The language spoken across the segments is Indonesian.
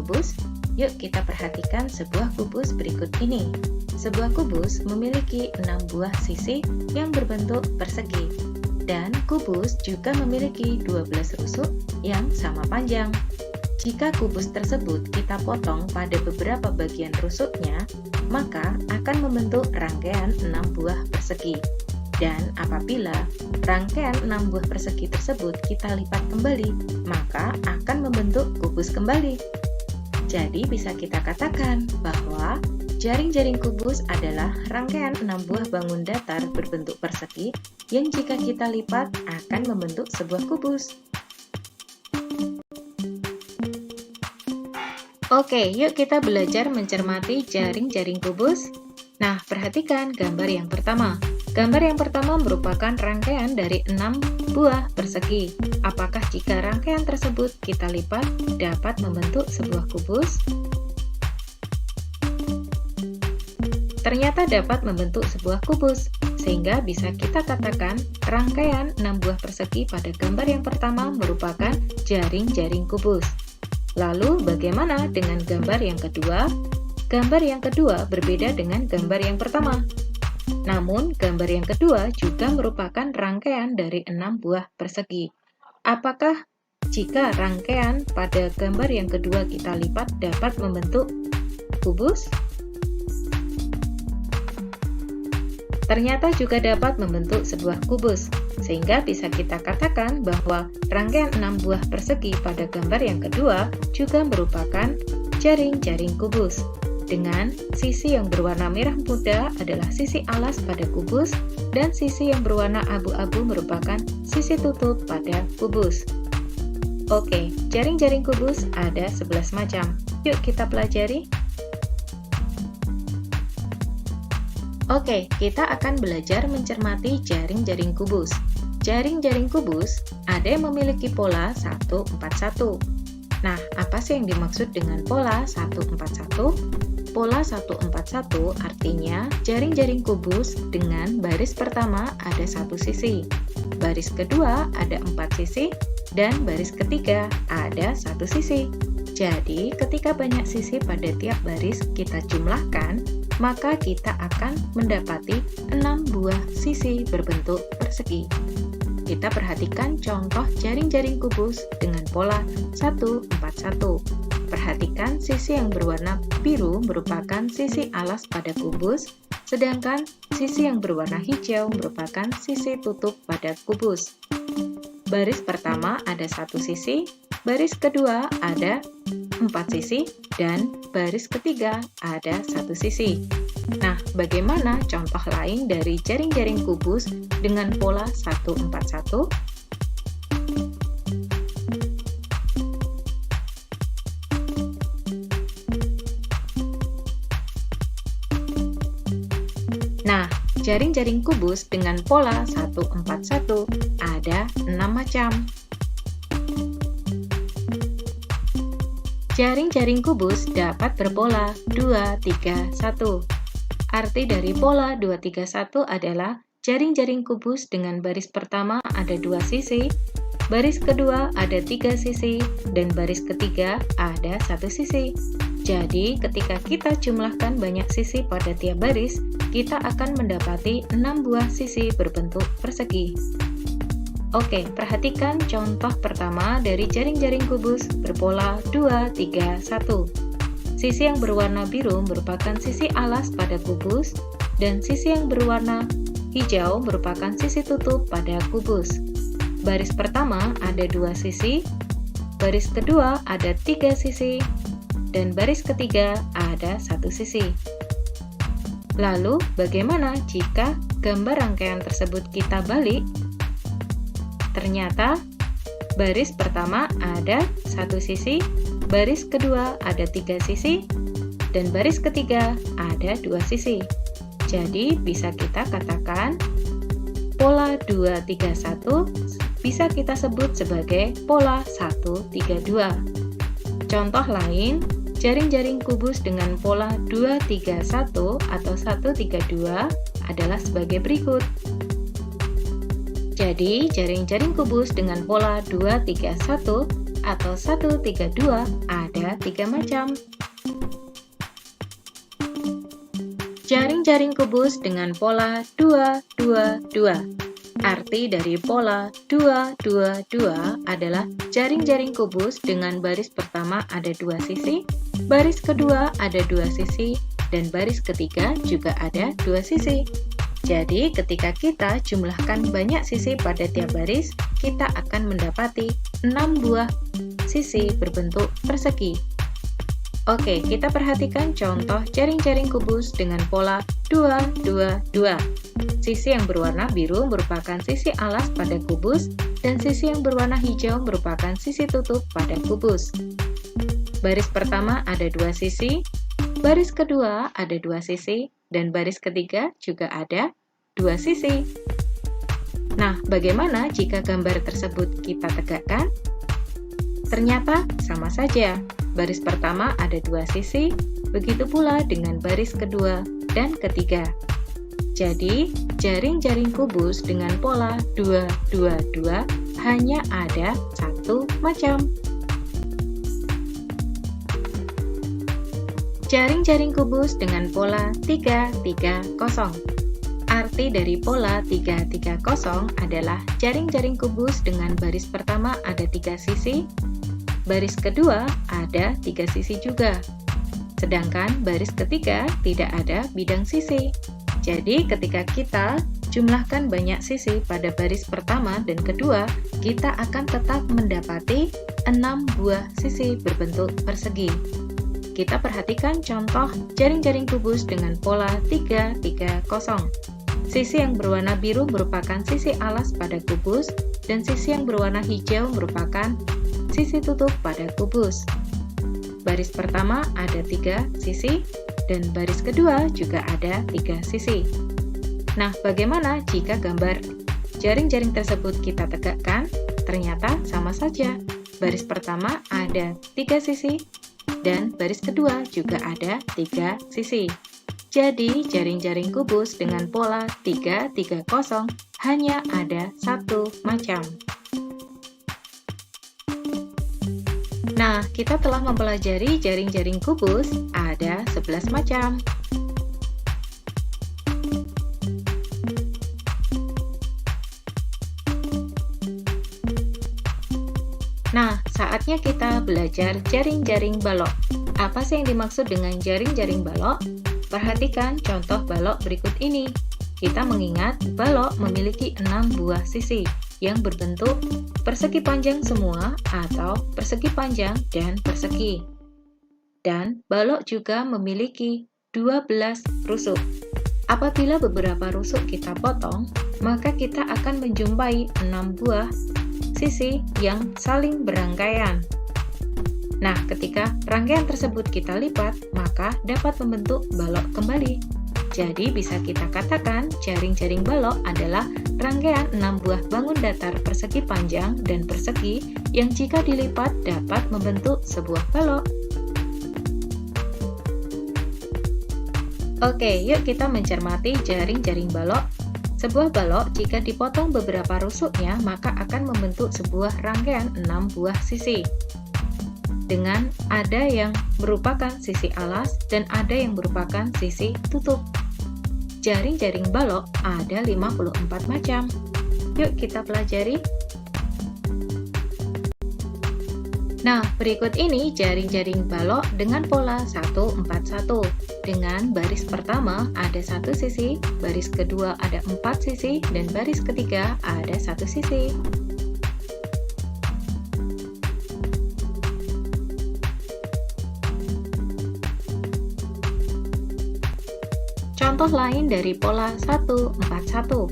kubus? Yuk kita perhatikan sebuah kubus berikut ini. Sebuah kubus memiliki 6 buah sisi yang berbentuk persegi. Dan kubus juga memiliki 12 rusuk yang sama panjang. Jika kubus tersebut kita potong pada beberapa bagian rusuknya, maka akan membentuk rangkaian 6 buah persegi. Dan apabila rangkaian 6 buah persegi tersebut kita lipat kembali, maka akan membentuk kubus kembali. Jadi bisa kita katakan bahwa jaring-jaring kubus adalah rangkaian 6 buah bangun datar berbentuk persegi yang jika kita lipat akan membentuk sebuah kubus. Oke, yuk kita belajar mencermati jaring-jaring kubus. Nah, perhatikan gambar yang pertama. Gambar yang pertama merupakan rangkaian dari 6 buah persegi. Apakah jika rangkaian tersebut kita lipat dapat membentuk sebuah kubus? Ternyata dapat membentuk sebuah kubus, sehingga bisa kita katakan rangkaian 6 buah persegi pada gambar yang pertama merupakan jaring-jaring kubus. Lalu bagaimana dengan gambar yang kedua? Gambar yang kedua berbeda dengan gambar yang pertama. Namun, gambar yang kedua juga merupakan rangkaian dari 6 buah persegi. Apakah jika rangkaian pada gambar yang kedua kita lipat dapat membentuk kubus? Ternyata juga dapat membentuk sebuah kubus, sehingga bisa kita katakan bahwa rangkaian 6 buah persegi pada gambar yang kedua juga merupakan jaring-jaring kubus. Dengan sisi yang berwarna merah muda adalah sisi alas pada kubus, dan sisi yang berwarna abu-abu merupakan sisi tutup pada kubus. Oke, jaring-jaring kubus ada 11 macam. Yuk kita pelajari. Oke, kita akan belajar mencermati jaring-jaring kubus. Jaring-jaring kubus ada yang memiliki pola 141. Nah, apa sih yang dimaksud dengan pola 141? Pola 141 artinya jaring-jaring kubus dengan baris pertama ada 1 sisi, baris kedua ada 4 sisi, dan baris ketiga ada 1 sisi. Jadi, ketika banyak sisi pada tiap baris kita jumlahkan, maka kita akan mendapati 6 buah sisi berbentuk persegi. Kita perhatikan contoh jaring-jaring kubus dengan pola 141. Perhatikan sisi yang berwarna biru merupakan sisi alas pada kubus, sedangkan sisi yang berwarna hijau merupakan sisi tutup pada kubus. Baris pertama ada 1 sisi, baris kedua ada 4 sisi, dan baris ketiga ada 1 sisi. Nah, bagaimana contoh lain dari jaring-jaring kubus dengan pola 141? Nah, jaring-jaring kubus dengan pola 141 ada 6 macam. Jaring-jaring kubus dapat berpola 231. Arti dari pola 231 adalah jaring-jaring kubus dengan baris pertama ada 2 sisi, baris kedua ada 3 sisi, dan baris ketiga ada 1 sisi. Jadi, ketika kita jumlahkan banyak sisi pada tiap baris, kita akan mendapati 6 buah sisi berbentuk persegi. Oke, perhatikan contoh pertama dari jaring-jaring kubus berpola 231. Sisi yang berwarna biru merupakan sisi alas pada kubus, dan sisi yang berwarna hijau merupakan sisi tutup pada kubus. Baris pertama ada 2 sisi, baris kedua ada 3 sisi, dan baris ketiga ada 1 sisi. Lalu, bagaimana jika gambar rangkaian tersebut kita balik? Ternyata, baris pertama ada 1 sisi, baris kedua ada 3 sisi, dan baris ketiga ada 2 sisi. Jadi, bisa kita katakan pola 231 bisa kita sebut sebagai pola 132. Contoh lain, jaring-jaring kubus dengan pola 231 atau 132 adalah sebagai berikut. Jadi, jaring-jaring kubus dengan pola 231 atau 132 ada ada 3 macam. Jaring-jaring kubus dengan pola 2, 2, 2. Arti dari pola 2, 2, 2 adalah jaring-jaring kubus dengan baris pertama ada 2 sisi, baris kedua ada 2 sisi, dan baris ketiga juga ada 2 sisi. Jadi, ketika kita jumlahkan banyak sisi pada tiap baris, kita akan mendapati 6 buah sisi berbentuk persegi. Oke, kita perhatikan contoh jaring-jaring kubus dengan pola 2, 2, 2. Sisi yang berwarna biru merupakan sisi alas pada kubus, dan sisi yang berwarna hijau merupakan sisi tutup pada kubus. Baris pertama ada 2 sisi, baris kedua ada 2 sisi, dan baris ketiga juga ada 2 sisi. Nah, bagaimana jika gambar tersebut kita tegakkan? Ternyata sama saja. Baris pertama ada 2 sisi, begitu pula dengan baris kedua dan ketiga. Jadi, jaring-jaring kubus dengan pola 2, 2, 2 hanya ada 1 macam. Jaring-jaring kubus dengan pola 3, 3, 0. Arti dari pola 3, 3, 0 adalah jaring-jaring kubus dengan baris pertama ada 3 sisi, baris kedua ada 3 sisi juga. Sedangkan baris ketiga tidak ada bidang sisi. Jadi ketika kita jumlahkan banyak sisi pada baris pertama dan kedua, kita akan tetap mendapati 6 buah sisi berbentuk persegi. Kita perhatikan contoh jaring-jaring kubus dengan pola 3, 3, 0. Sisi yang berwarna biru merupakan sisi alas pada kubus, dan sisi yang berwarna hijau merupakan sisi tutup pada kubus. Baris pertama ada 3 sisi, dan baris kedua juga ada 3 sisi. Nah, bagaimana jika gambar jaring-jaring tersebut kita tegakkan? Ternyata sama saja. Baris pertama ada 3 sisi, dan baris kedua juga ada 3 sisi. Jadi, jaring-jaring kubus dengan pola 3, 3, 0 hanya ada 1 macam. Nah, kita telah mempelajari jaring-jaring kubus ada 11 macam. Nah, saatnya kita belajar jaring-jaring balok. Apa sih yang dimaksud dengan jaring-jaring balok? Perhatikan contoh balok berikut ini. Kita mengingat balok memiliki 6 buah sisi yang berbentuk persegi panjang semua atau persegi panjang dan persegi. Dan balok juga memiliki 12 rusuk. Apabila beberapa rusuk kita potong, maka kita akan menjumpai 6 buah sisi yang saling berangkaian. Nah, ketika rangkaian tersebut kita lipat, maka dapat membentuk balok kembali. Jadi, bisa kita katakan jaring-jaring balok adalah rangkaian 6 buah bangun datar persegi panjang dan persegi yang jika dilipat dapat membentuk sebuah balok. Oke, yuk kita mencermati jaring-jaring balok. Sebuah balok jika dipotong beberapa rusuknya, maka akan membentuk sebuah rangkaian 6 buah sisi. Dengan ada yang merupakan sisi alas dan ada yang merupakan sisi tutup. Jaring-jaring balok ada 54 macam. Yuk kita pelajari. Nah, berikut ini jaring-jaring balok dengan pola 141. Dengan baris pertama ada 1 sisi, baris kedua ada 4 sisi, dan baris ketiga ada 1 sisi. Contoh lain dari pola 141.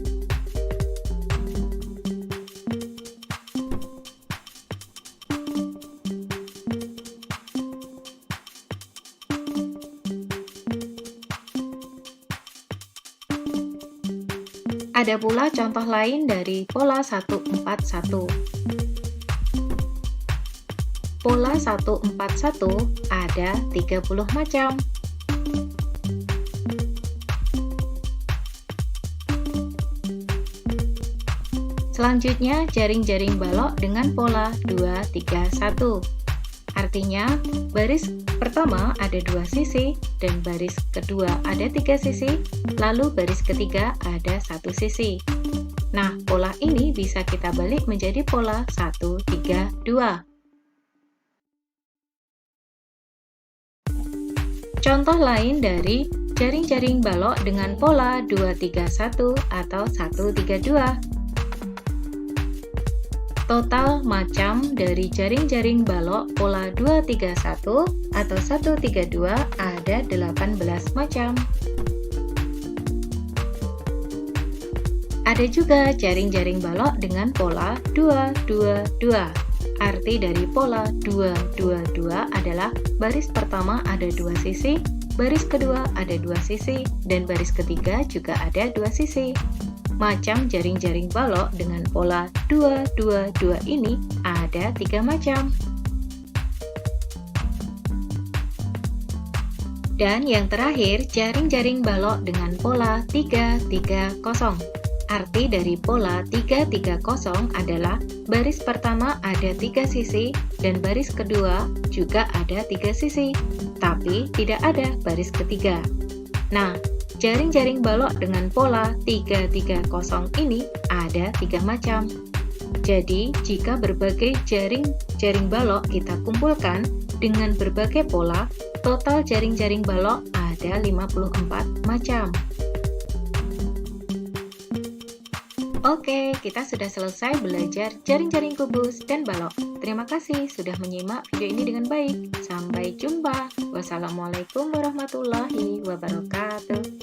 Ada pula contoh lain dari pola 141. Pola 141 ada 30 macam. Selanjutnya, jaring-jaring balok dengan pola 231. Artinya, baris pertama ada 2 sisi, dan baris kedua ada 3 sisi, lalu baris ketiga ada 1 sisi. Nah, pola ini bisa kita balik menjadi pola 1, 3, 2. Contoh lain dari jaring-jaring balok dengan pola 2, 3, 1 atau 1, 3, 2. Total macam dari jaring-jaring balok pola 2, 3, 1 atau 1, 3, 2 ada 18 macam. Ada juga jaring-jaring balok dengan pola 2, 2, 2. Arti dari pola 2, 2, 2 adalah baris pertama ada 2 sisi, baris kedua ada 2 sisi, dan baris ketiga juga ada 2 sisi. Macam jaring-jaring balok dengan pola 2, 2, 2 ini ada 3 macam. Dan yang terakhir, jaring-jaring balok dengan pola 3, 3, 0. Arti dari pola 3, 3, 0 adalah baris pertama ada 3 sisi dan baris kedua juga ada 3 sisi, tapi tidak ada baris ketiga. Nah, jaring-jaring balok dengan pola 3, 3, 0 ini ada 3 macam. Jadi, jika berbagai jaring balok kita kumpulkan dengan berbagai pola, total jaring-jaring balok ada 54 macam. Oke, kita sudah selesai belajar jaring-jaring kubus dan balok. Terima kasih sudah menyimak video ini dengan baik. Sampai jumpa. Wassalamualaikum warahmatullahi wabarakatuh.